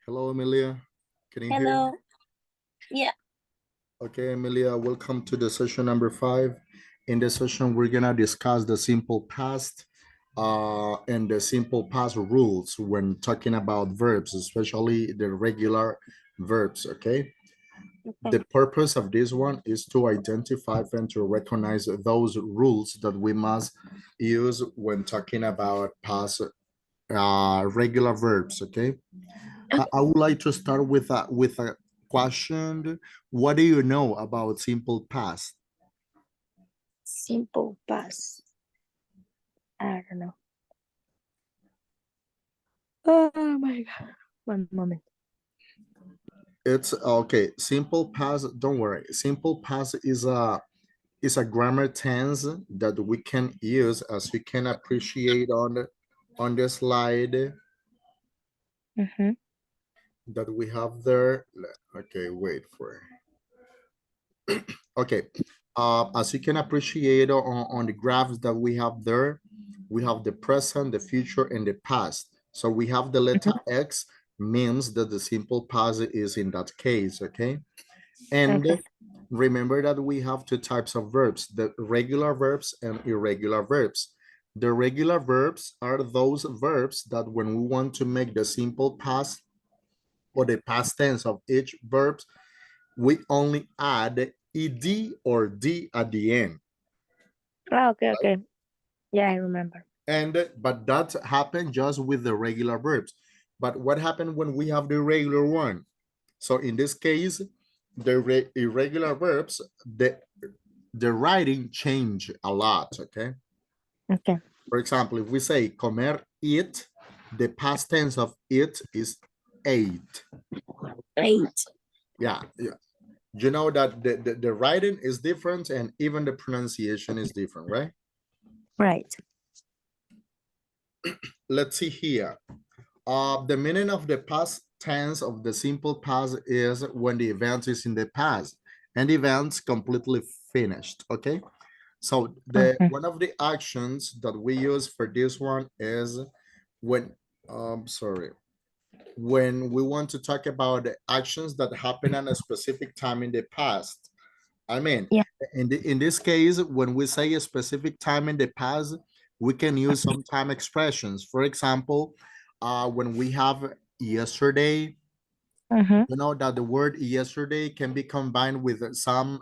Hello, Emilia. Can you hear me? Hello. Yeah. Okay, Emilia, welcome to the session number 5. In this session, we're gonna discuss the simple past and the simple past rules when talking about verbs, especially the regular verbs, okay? Okay. The purpose of this one is to identify and to recognize those rules that we must use when talking about past regular verbs, okay? I would like to start with a question. What do you know about simple past? Simple past. I don't know. Oh my god. One moment. It's okay. Simple past, don't worry. Simple past is a grammar tense that we can use, as you can appreciate on the slide Mm-hmm. that we have there. Okay, wait for okay. As you can appreciate on the graphs that we have there, we have the present, the future, and the past. So we have the letter X means that the simple past is in that case, okay? And Okay. remember that we have two types of verbs, the regular verbs and irregular verbs. The regular verbs are those verbs that when we want to make the simple past or the past tense of each verb, we only add ed or d at the end. Oh, okay, okay. Yeah, I remember. And but that happened just with the regular verbs. But what happened when we have the irregular one? So in this case, the irregular verbs, the writing change a lot, okay? Okay. For example, if we say comer, eat, the past tense of it is ate. 8. Yeah, yeah. You know that the writing is different and even the pronunciation is different, right? Right. Let's see here. The meaning of the past tense of the simple past is when the event is in the past and the event's completely finished, okay? So the Mm-hmm. one of the actions that we use for this one is when sorry, when we want to talk about the actions that happen at a specific time in the past. I mean, Yeah. in this case, when we say a specific time in the past, we can use some time expressions. For example, when we have yesterday, Mm-hmm. you know that the word yesterday can be combined with some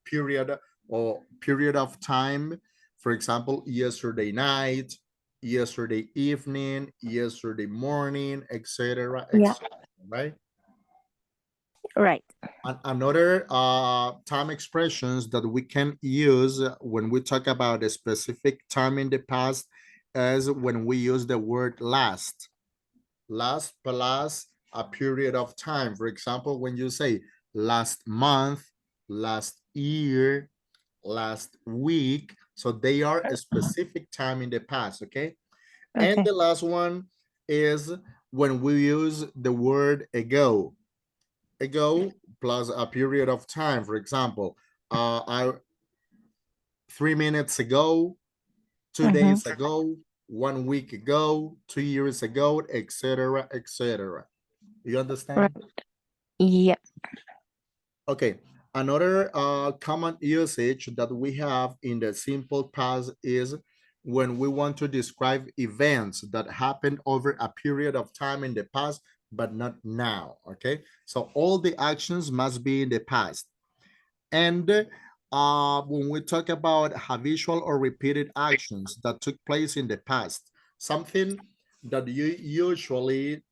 period of time. For example, yesterday night, yesterday evening, yesterday morning, etc., Yeah. etc. Right? Right. Another time expressions that we can use when we talk about a specific time in the past is when we use the word last. Last plus a period of time. For example, when you say last month, last year, last week, so they are a specific time in the past, okay? And Okay. the last one is when we use the word ago. Ago plus a period of time. For example, I 3 minutes ago, 2 days Mm-hmm. ago, 1 week ago, 2 years ago, etc., etc. You Right. understand? Yeah. Okay. Another common usage that we have in the simple past is when we want to describe events that happened over a period of time in the past, but not now. Okay. So all the actions must be in the past. And when we talk about habitual or repeated actions that took place in the past, something that you usually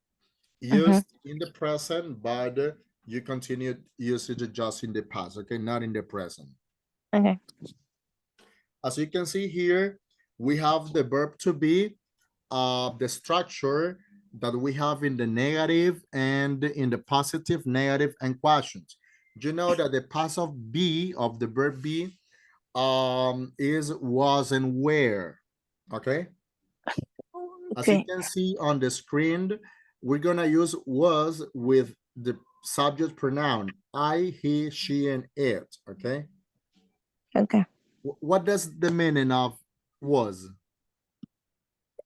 Mm-hmm. used in the present, but you continue usage just in the past, okay, not in the present. Okay. As you can see here, we have the verb to be, the structure that we have in the negative and in the positive, negative, and questions. You know that the past of be of the verb be is was and where, okay? As you Okay. can see on the screen, we're gonna use was with the subject pronoun I, he, she, and it. Okay. Okay. What does the meaning of was?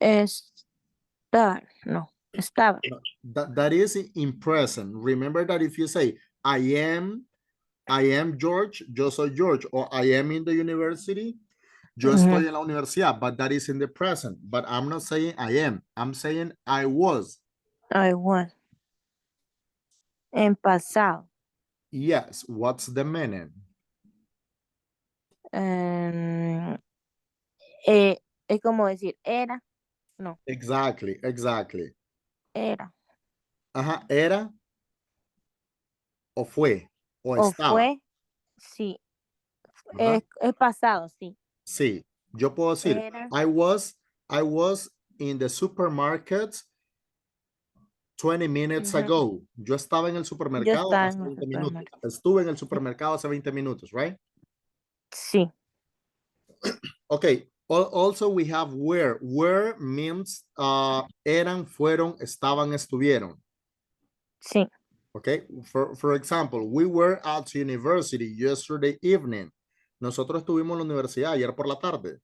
Estar. No. Estaba. That is in present. Remember that if you say, I am George, yo soy George, or I am in the university, yo estoy en la universidad, but that is in the present. But I'm not saying I am. I'm saying I was. I was. En pasado. Yes. What's the meaning? Em, es como decir era. No, Exactly. Exactly. era. Ajá. Era o fue o O estaba. fue, sí. Ajá. Es pasado, sí. Sí. Yo puedo decir, Era. I was in the supermarket 20 minutes Ujú. ago. Yo estaba en el Yo supermercado estaba hace en el 20 minutos. supermercado. Estuve en el Sí. supermercado hace 20 minutos, right? Sí. Okay. Also we have were. Were means eran, fueron, estaban, estuvieron. Sí. Okay. For example, we were at university yesterday evening. Nosotros estuvimos en la universidad ayer por la tarde.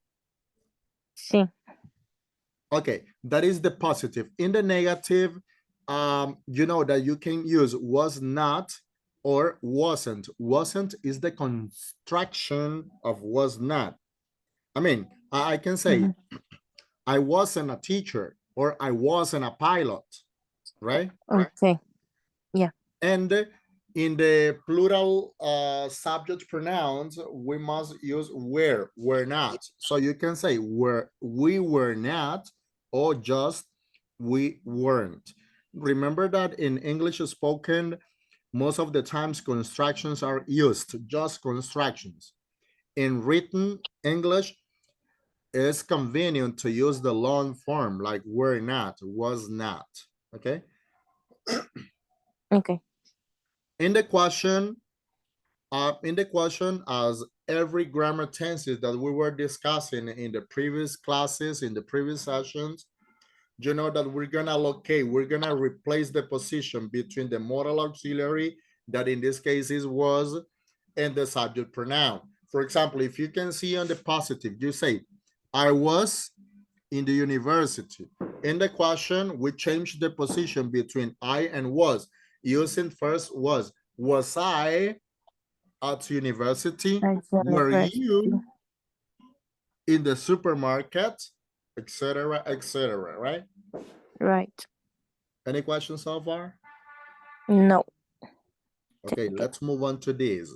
Sí. Okay, that is the positive. In the negative, you know that you can use was not or wasn't. Wasn't is the construction of was not. I mean, I can say Ujú. I wasn't a teacher or I wasn't a pilot, right? Ok. Ya. And in the plural subject pronouns, we must use were not. So you can say we were not or just we weren't. Remember that in English spoken, most of the times constructions are used, just constructions. In written English, it's convenient to use the long form like were not, was not, okay? Ok. In the question, as every grammar tenses that we were discussing in the previous classes, in the previous sessions, you know that we're gonna locate, we're gonna replace the position between the modal auxiliary, that in this case is was, and the subject pronoun. For example, if you can see on the positive, you say, I was in the university. In the question, we change the position between I and was, using first was. Was I at university? At Were university. you in the supermarket? Etc. Etc. Right? Right. Any questions so far? No. Okay, Okay. let's move on to this.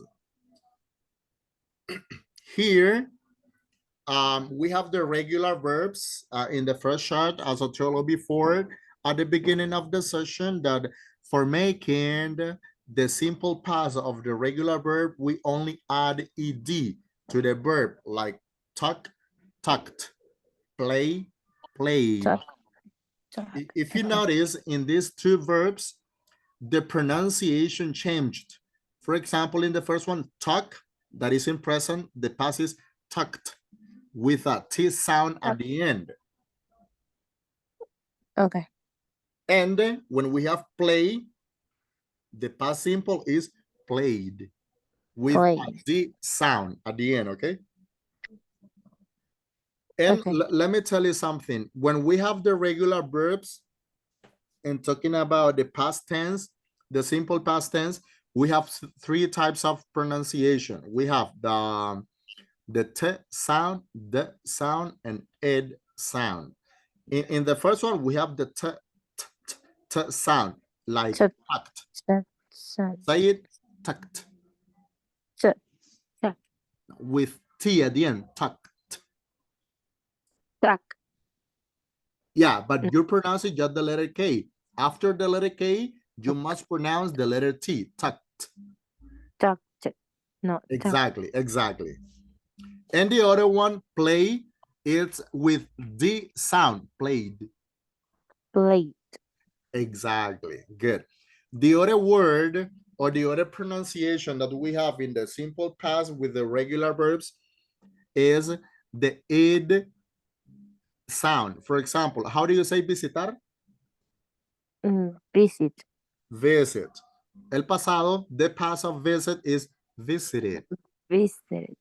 Here, we have the regular verbs in the first chart, as I told you before at the beginning of the session, that for making the simple past of the regular verb, we only add ed to the verb, like talk, talked, play, played. Talk. Talk. If you Okay. notice, in these two verbs, the pronunciation changed. For example, in the first one, talk, that is in present, the past is tucked with a T sound at Talk. the end. Okay. And then when we have play, the past simple is played with a Played. D sound at the end, okay? And Okay. let me tell you something. When we have the regular verbs and talking about the past tense, the simple past tense, we have three types of pronunciation. We have the T sound, the sound, and ed sound. In the first one, we have the T sound, like So, tucked. so, so, Say it, tucked, so, so, with T at the end, tucked. talk. Yeah, but you pronounce it just the letter K. After the letter K, you must pronounce the letter T, tucked. Talk. No, talk. Exactly, exactly. And the other one, play, it's with D sound, played. Played. Exactly, good. The other word or the other pronunciation that we have in the simple past with the regular verbs is the id sound. For example, how do you say visitar? Visit. Visit. El pasado, the past of visit is visited. Visited.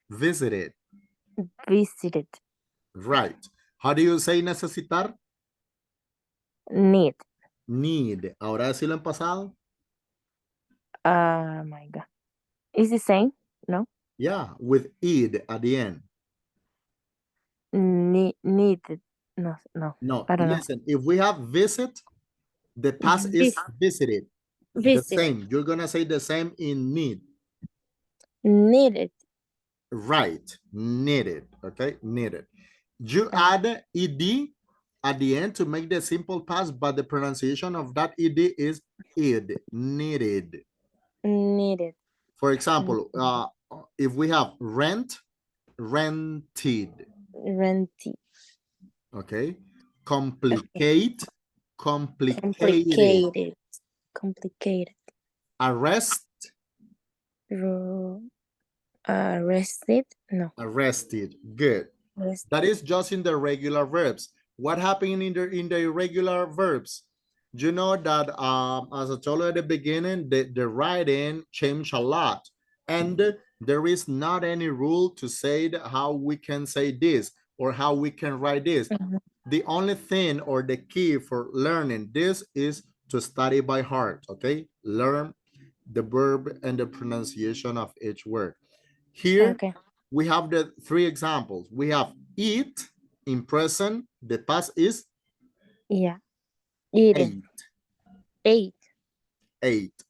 Visited. Visited. Right. How do you say necesitar? Need. Need. Ahora decirlo en pasado. My God. Is the same? No. Yeah, with id at the end. Needed. No, no. No, I don't know. listen, if we have visit, the past is visited. The Visited. same. You're gonna say the same in need. Needed. Right. Needed. Okay. Needed. You Uh, add ed at the end to make the simple past, but the pronunciation of that ed is id. Needed. needed. For example, if we have rent, rented. Rented. Okay. Okay. Complicate, complicated. Complicated. Complicated. Arrest, Ro- Arrested. No. arrested. Good. That Arrested. is just in the regular verbs. What happened in the irregular verbs? You know that as I told you at the beginning, the writing changed a lot. And there is not any rule to say how we can say this or how we can write this. Mhm. The only thing or the key for learning this is to study by heart, okay? Learn the verb and the pronunciation of each word. Here, Okay. we have the three examples. We have eat in present. The past is Yeah. Eating. ate, Ate. ate.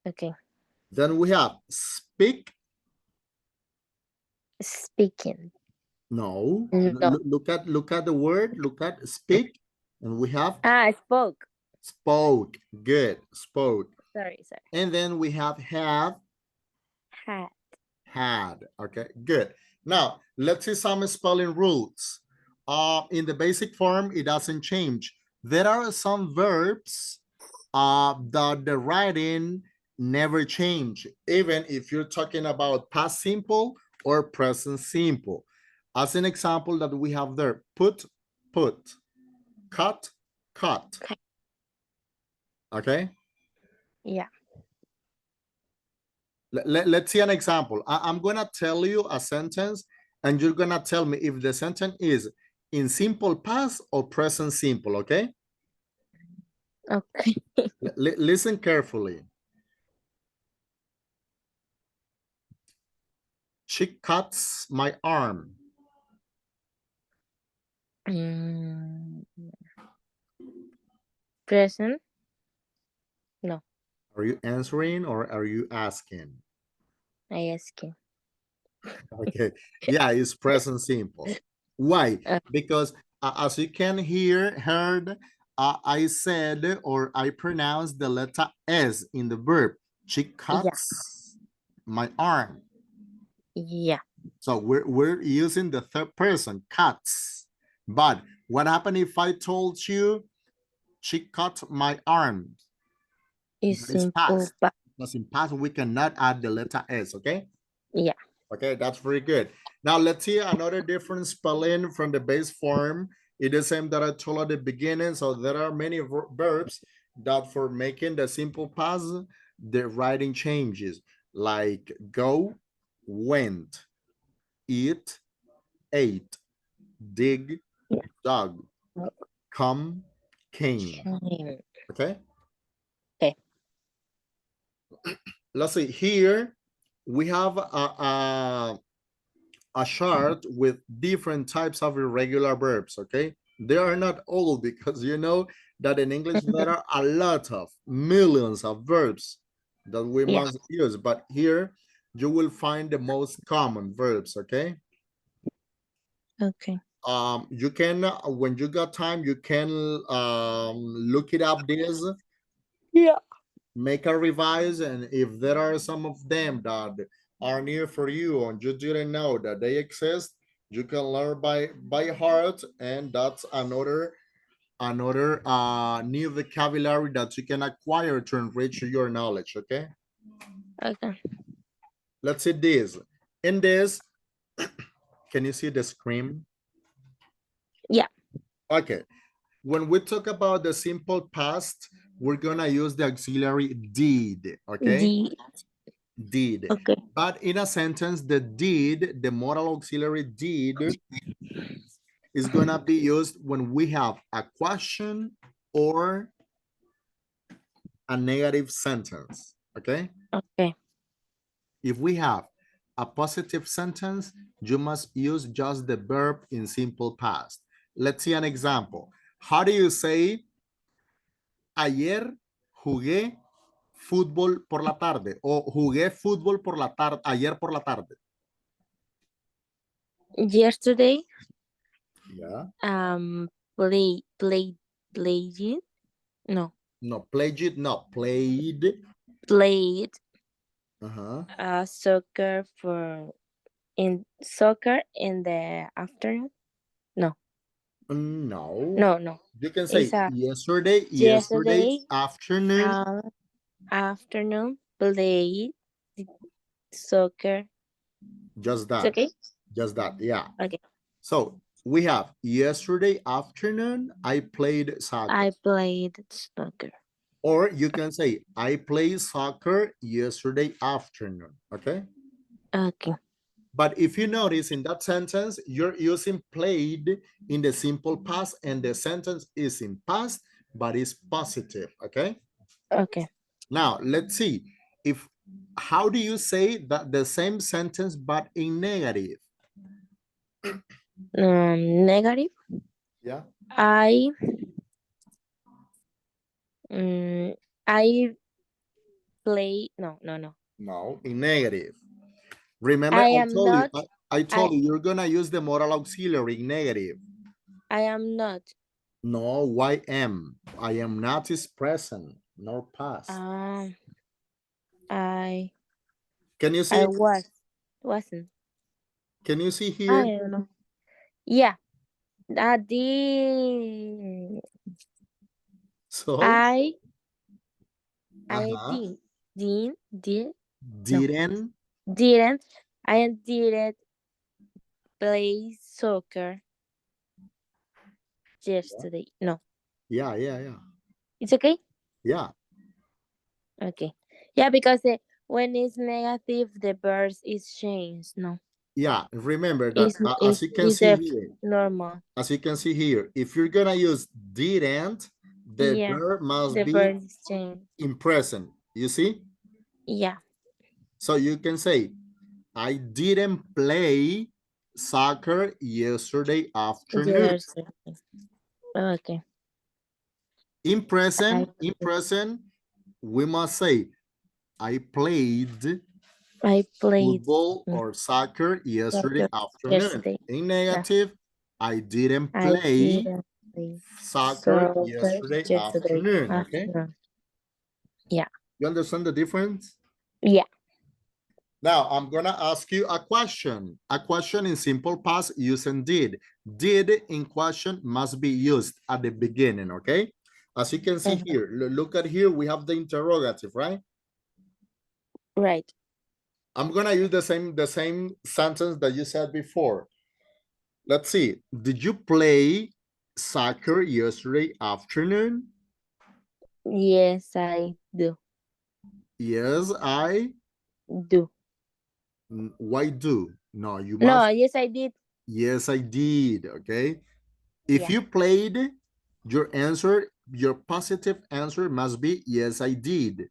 Okay. Then we have speak. Speaking. No, No. look at the word. Look at speak, and we have I spoke. spoke. Good, spoke. Sorry, sorry. And then we have Had. had. Okay, good. Now let's see some spelling rules. In the basic form, it doesn't change. There are some verbs that the writing never change, even if you're talking about past simple or present simple. As an example that we have there, put, cut, cut. Okay. Okay. Yeah. Let's see an example. I'm gonna tell you a sentence and you're gonna tell me if the sentence is in simple past or present simple, okay? Okay. Listen carefully. She cuts my arm. Mm, present. No. Are you answering or are you asking? I asking. Okay, yeah, it's present simple. Why? Uh, Because as you can heard, I said or I pronounced the letter S in the verb. She yeah. cuts my arm. Yeah. So we're using the third person, cuts. But what happened if I told you she cut my arm? It's That is simple, past. but Because in past, we cannot add the letter S, okay? yeah. Okay, that's very good. Now let's see another different spelling from the base form. It is the same that I told at the beginning. So there are many verbs that for making the simple past, the writing changes like go, went, eat, ate, dig, Yeah. dug, come, came. Okay. Okay, Okay. let's see here. We have a chart with different types of irregular verbs, okay? They are not all because you know that in English there are a lot of millions of verbs that we Yeah. must use, but here you will find the most common verbs, okay? Okay. You can, when you got time, you can look it up this, Yeah. make a revise, and if there are some of them that are new for you and you didn't know that they exist, you can learn by heart, and that's another new vocabulary that you can acquire to enrich your knowledge. Okay, Okay. let's see this. In this, can you see the screen? Yeah. Okay, when we talk about the simple past, we're gonna use the auxiliary did. Okay, The did. okay. But in a sentence, the did, the modal auxiliary did, is gonna be used when we have a question or a negative sentence, okay? Okay. If we have a positive sentence, you must use just the verb in simple past. Let's see an example. How do you say, ayer jugué fútbol por la tarde? O jugué fútbol por la tarde, ayer por la tarde. Yesterday, Yeah. played, no, No, played it, no, played. played Uh-huh. soccer in the afternoon. No, No. no. You can It's say yesterday yesterday afternoon. uh, afternoon played soccer. Just It's that. okay. Just that. Yeah. Okay. So we have yesterday afternoon, I played soccer. I played soccer. Or you can say, I played soccer yesterday afternoon. Okay. Okay. But if you notice in that sentence, you're using played in the simple past and the sentence is in past, but it's positive. Okay. Okay. Now let's see if how do you say that the same sentence but in negative? Negative. Yeah. I mm, I play. No. No, in negative. Remember, I I am told you, not. I I told you you're gonna use the moral auxiliary in negative. I am not. No, I am not is present nor past. Um. I Can you I see? wasn't. Can you see I here? don't know. Yeah. I did. So, I I uh-huh, did no didn't. didn't I didn't play soccer yesterday. No, Yeah. it's okay. Yeah, Okay, yeah, because when it's negative, the verse is changed. No, yeah. Remember that it's as it's you can it's see a here, normal. if you're gonna use didn't, the Yeah, verb must the be verse is changed. in present. You see? Yeah, So you can say, I didn't play soccer yesterday afternoon. yesterday. Okay, I In present, we must say, I played I played football or soccer yesterday soccer afternoon. yesterday. In Yeah, negative, I didn't I play didn't play soccer soccer yesterday yesterday afternoon. Okay? afternoon. Yeah. You understand the difference? Yeah. Now, I'm going to ask you a question. A question in simple past using did. Did in question must be used at the beginning, okay? As you can see Uh-huh. here, look at here, we have the interrogative, right? Right. I'm going to use the same sentence that you said before. Let's see. Did you play soccer yesterday afternoon? Yes, I do. Yes, I. Do. Why do? No, you No, must. yes, I did. Yes, I did. Okay. If Yeah. you played, your positive answer must be yes, I did.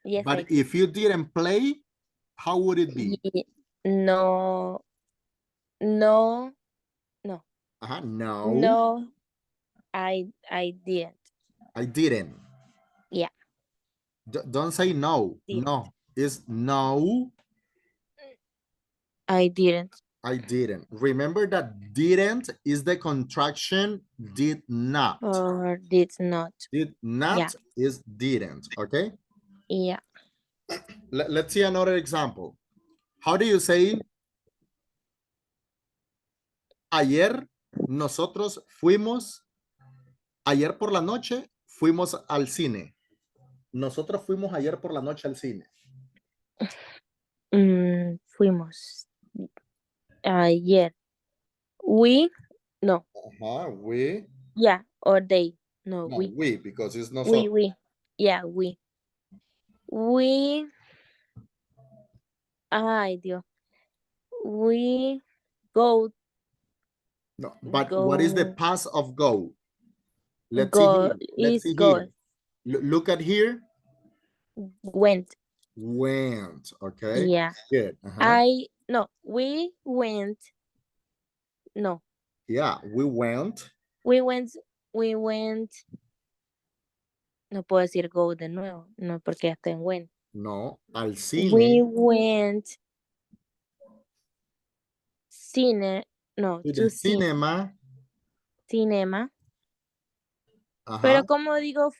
Yes, I But did. if you didn't play, how would it be? No, no, no, No, no, I didn't. I didn't. Yeah, Don't say no. did. No, it's no, I didn't. I didn't. Remember that didn't is the contraction did not. Or did not. Did Yeah. not is didn't. Okay. Yeah. Let's see another example. How do you say ayer nosotros fuimos, ayer por la noche fuimos al cine? Nosotros fuimos ayer por la noche al cine. Fuimos ayer. We, no. We. Yeah, or they. No, No, we. we, because it's We, nosotros. we. Yeah, we. We, ay, Dios. We No, but what is the go, past of go? Let's see Go here. Let's is see here. goes. Look at here. Went. Went. Okay. Yeah. Good. Uh-huh. No, we went. No, Yeah, we went. we went, we went. No puedo decir go de nuevo, no, porque ya está en went. No, al We cine. went cine, no, To the to cinema. cinema. Ajá. Pero como digo,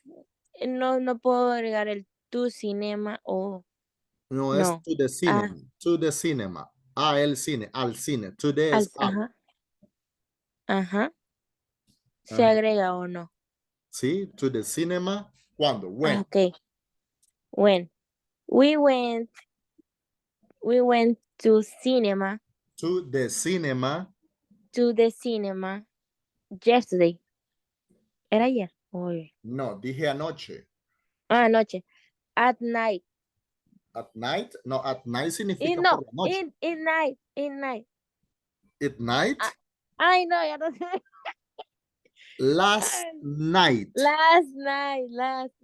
no, no puedo agregar el to cinema o No, es no. to the Ah, cinema. To the cinema. A el cine. Al cine. To the es al. ajá, ajá. ¿Se Ajá. agrega o no? Sí, to the cinema. ¿Cuándo? Ah, When? ok. When we went, we went to cinema, To the cinema. to the cinema yesterday. ¿Era ayer? Hoy. No, dije anoche. Ah, anoche. At night. At night. No, at night significa por No, la noche. in night, in night. At night. Ah, ay, no, ya no sé. Last night. Last night, last.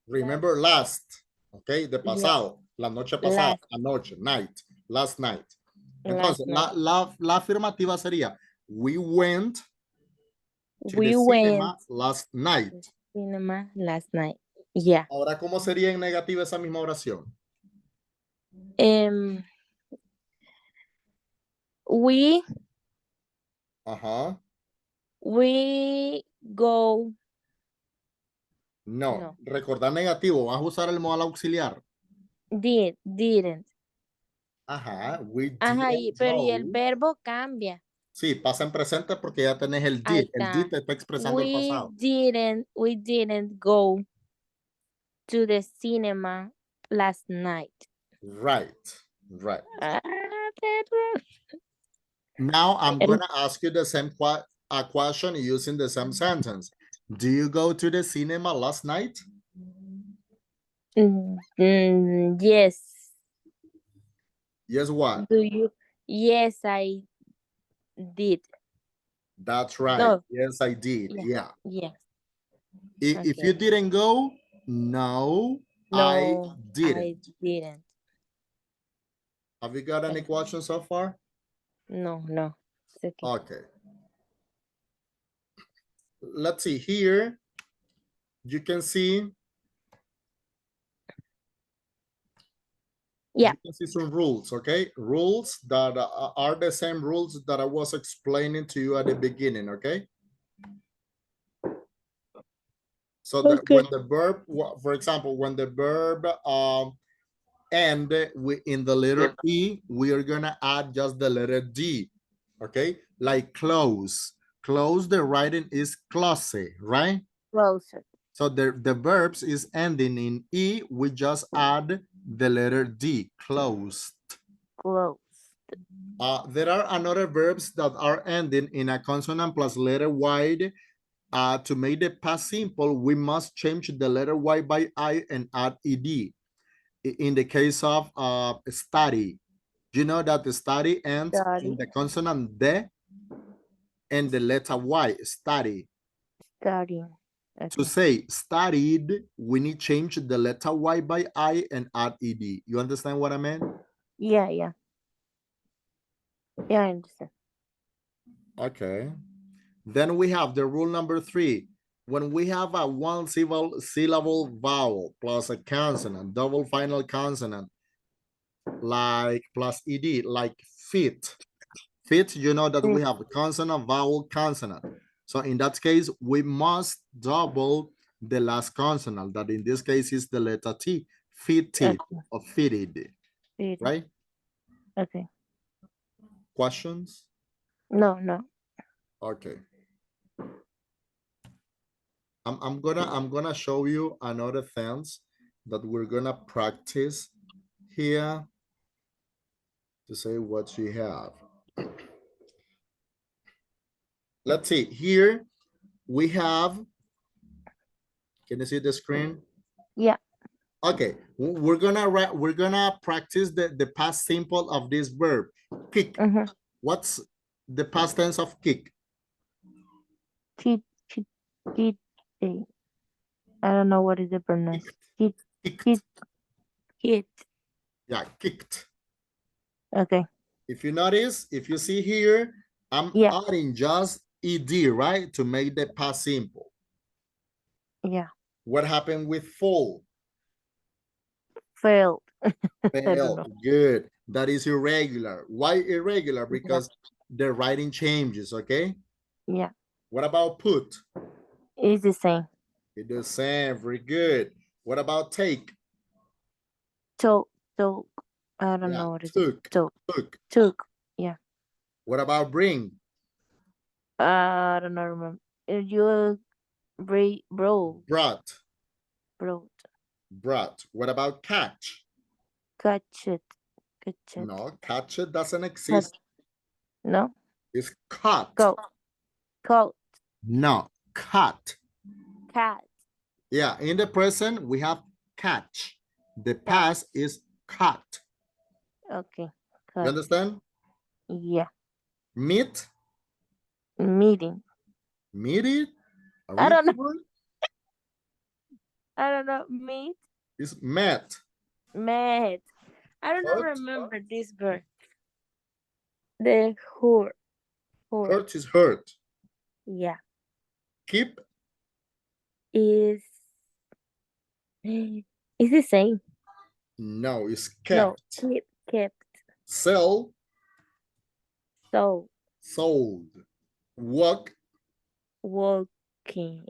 Remember last. Ok, de Yeah, pasado. La noche pasada. last, Anoche. Night. Last night. Entonces, last night. la afirmativa sería, we went to the We went cinema last night. to cinema last night. Yeah. Ahora, ¿cómo sería en negativa esa misma oración? Um, we Ajá. we go. No, No, recordar negativo, vas a usar el modal auxiliar. didn't. Ajá, we Ajá, didn't pero y el go. verbo cambia. Sí, pasa en presente porque ya tenés el Ahí did. El did está. te está expresando el pasado. We didn't go to the cinema last night. Right, right. Ah, pero- Now I'm el- gonna ask you the same a question using the same sentence. Do you go to the cinema last night? yes. Yes, what? Do you? Yes, I did. That's right. No, Yes, I did. yeah, Yeah. yeah. If you Okay. didn't go, no, I No, I didn't. didn't. Have you got any questions so far? No. It's okay. Okay. Let's see here. You can see Yeah. you can see some rules, okay? Rules that are the same rules that I was explaining to you at the beginning, okay? So that Okay. when the verb, for example, when the verb end in the letter E, we are gonna add just the letter D, okay? Like close. Close, the writing is close, right? Closer. So the verbs is ending in E, we just add the letter D, closed. Close. There are another verbs that are ending in a consonant plus letter Y. To make the past simple, we must change the letter Y by I and add ed. In the case of study, you know that the study ends in Study. the consonant D and the letter Y, study. Studying. To Okay. say studied, we need change the letter Y by I and add ed. You understand what I mean? Yeah. Yeah, I understand. Okay. Then we have the rule number 3. When we have a one syllable vowel plus a consonant, double final consonant, like plus ed, like fit. Fit, you know that Mm, we have a consonant, vowel, consonant. So in that case, we must double the last consonant, that in this case is the letter T, fitted okay. or fitted, Read it. right? Okay. Questions? No. Okay. I'm gonna show you another things that we're gonna practice here to say what you have. Let's see here we have, can you see the screen? Yeah. Okay, we're gonna practice the past simple of this verb, kick. Mm-hmm. What's the past tense of kick? Cheat. Hey, I don't know what is the pronunciation. Kicked. Hit, Kicked. hit, hit. Yeah, kicked. Okay. If you notice, if you see here, I'm Yeah, adding just ed, right, to make the past simple. yeah. What happened with fall? Failed. I don't Fail. know. Good. That is irregular. Why irregular? Yeah, Because the writing changes, okay? yeah. What about put? It's the same. It's the same. Very good. What about take? Took, took. I don't Yeah, know what is it. took. Took, Took. took. Yeah. What about bring? I don't know. Remember. You bro, Brought. bro. Brought. What about catch? Catch it, catch it. No, catch it doesn't Cut. exist. No. It's caught. Go. Coat. No, cut. Cat. Yeah, in the present, we have catch. The Cat. past is cut. Okay. You Cut. understand? Yeah. Meet. Meeting. Meet it. Are I you don't know. sure? I don't know. Meet. It's met. Met. I don't know. Hurt. Remember this bird. The whore. Whore. Hurt is hurt. Yeah. Keep. Is is the same. No, it's No. kept. Kept. Sell. So Sold. Walk. walking.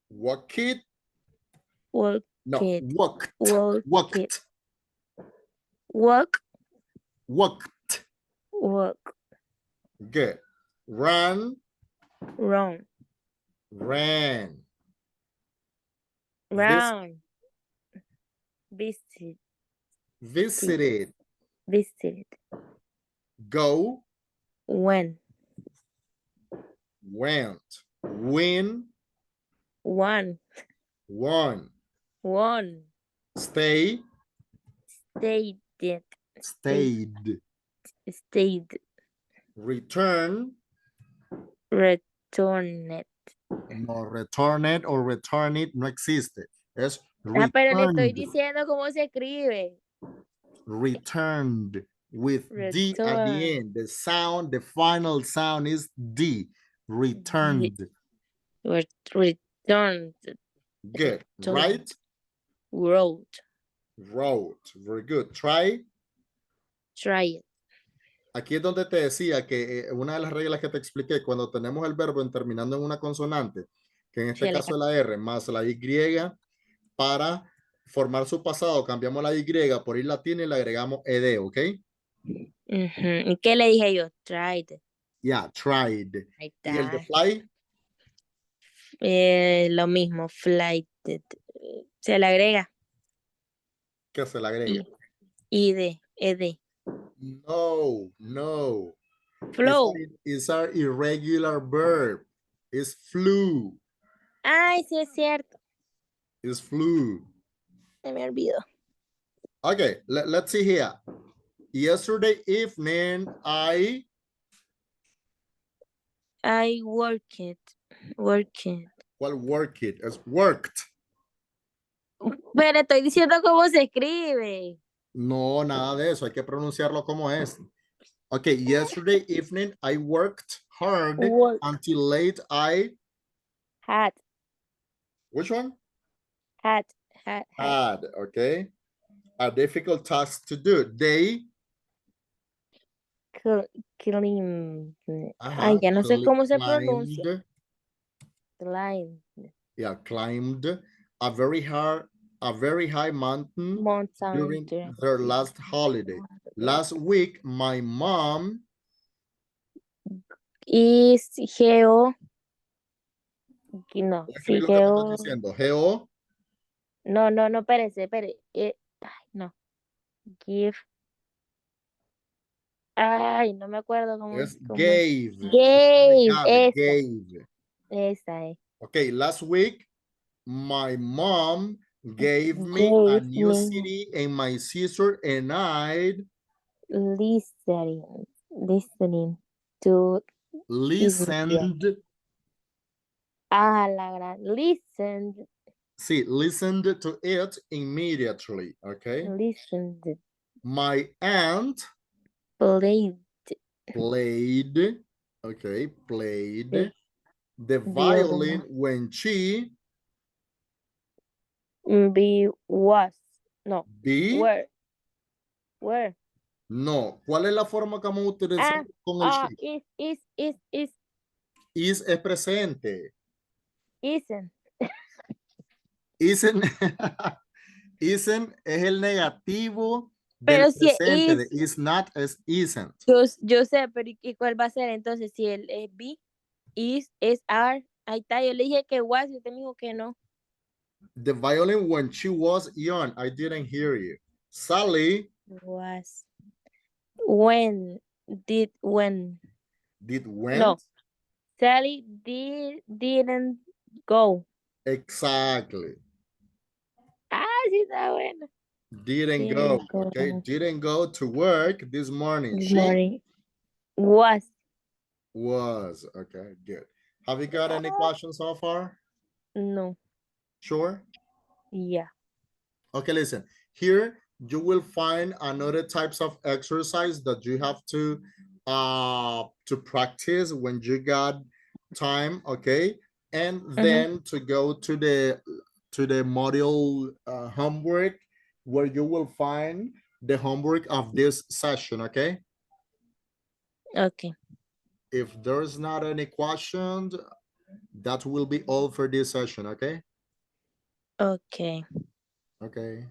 Walk it. Walk No, it. walked. Walk it. Walked. Walk. Walked. Walk. Good. Run. Run. Ran. Vis Round. Visit. visited. Visited. Go. When. Went. Win. One. Won. One. Stay. Stayed. Stayed. Stayed. Stayed. Return. Returned. No, return it or return it no existe. Es Ah, pero le estoy returned. diciendo cómo se escribe. Returned with D at the Return. end. The sound, the final sound is D. Returned. Returned. Good. Returned. Right? Wrote. Wrote. Very good. Try. Try it. Aquí es donde te decía que una de las reglas que te expliqué, cuando tenemos el verbo terminando en una consonante, que en este Se le caso es la R más la Y, para formar su pasado, cambiamos la Y por I latina y le agregamos ed, ¿ok? ¿Y qué le dije yo? Tried. Yeah, tried. Ahí ¿Y el de está. fly? Lo mismo, flighted. Se le agrega. ¿Qué se le agrega? Ed. No, no. Flow. It's our irregular verb. It's flew. Ay, sí es cierto. It's flew. Se me olvidó. Okay, let's see here. Yesterday evening, I Worked. well, worked it. It's worked. Pero estoy diciendo cómo se escribe. No, nada de eso. Hay que pronunciarlo como es. Okay, yesterday evening, I worked hard Work. until late. Had. Which one? Had. Had, okay. A difficult task to do. They Clean. Ay, ya no sé cómo se pronuncia. climbed, Climb. yeah, climbed a very high mountain Mountain. during their last holiday. Last week, my mom Is geo. No, sí, escribir lo que te estoy geo. diciendo. Geo No, espérese. Ay, no. Give. Ay, no me acuerdo es cómo es. gave. Gave. Esa. Gave. Esa es. Okay, last week, my mom gave me a Gave new me CD and my sister and I listening to his media. listened Ah, la gran. Listened. See, listened to it immediately. Okay. Listened. My aunt Played played, okay, the played the violin. violin when she Be was. No. be. Were. Were. No. ¿Cuál es la forma que vamos a utilizar Ah, con el she? Is es presente. isn't. Isn't, isn't es el negativo del Pero si presente. De is, is not es isn't. yo sé, pero ¿y cuál va a ser entonces? Si el es be, is, are. Ahí está, yo le dije que was y usted me dijo que no. The violin when she was young. I didn't hear you. Sally Was. When. When. did No. went. Sally didn't go. Exactly. Ah, sí está bueno. Didn't go. Didn't Okay. go Didn't go to work this morning. this She morning. Was. was. Okay, good. Have you got any questions so far? No. Sure. Yeah. Okay, listen. Here you will find another types of exercise that you have to practice when you got time, okay? And Mm-hmm. then to go to the module homework where you will find the homework of this session, okay? Okay. If there's not any questions, that will be all for this session, okay? Okay. Okay.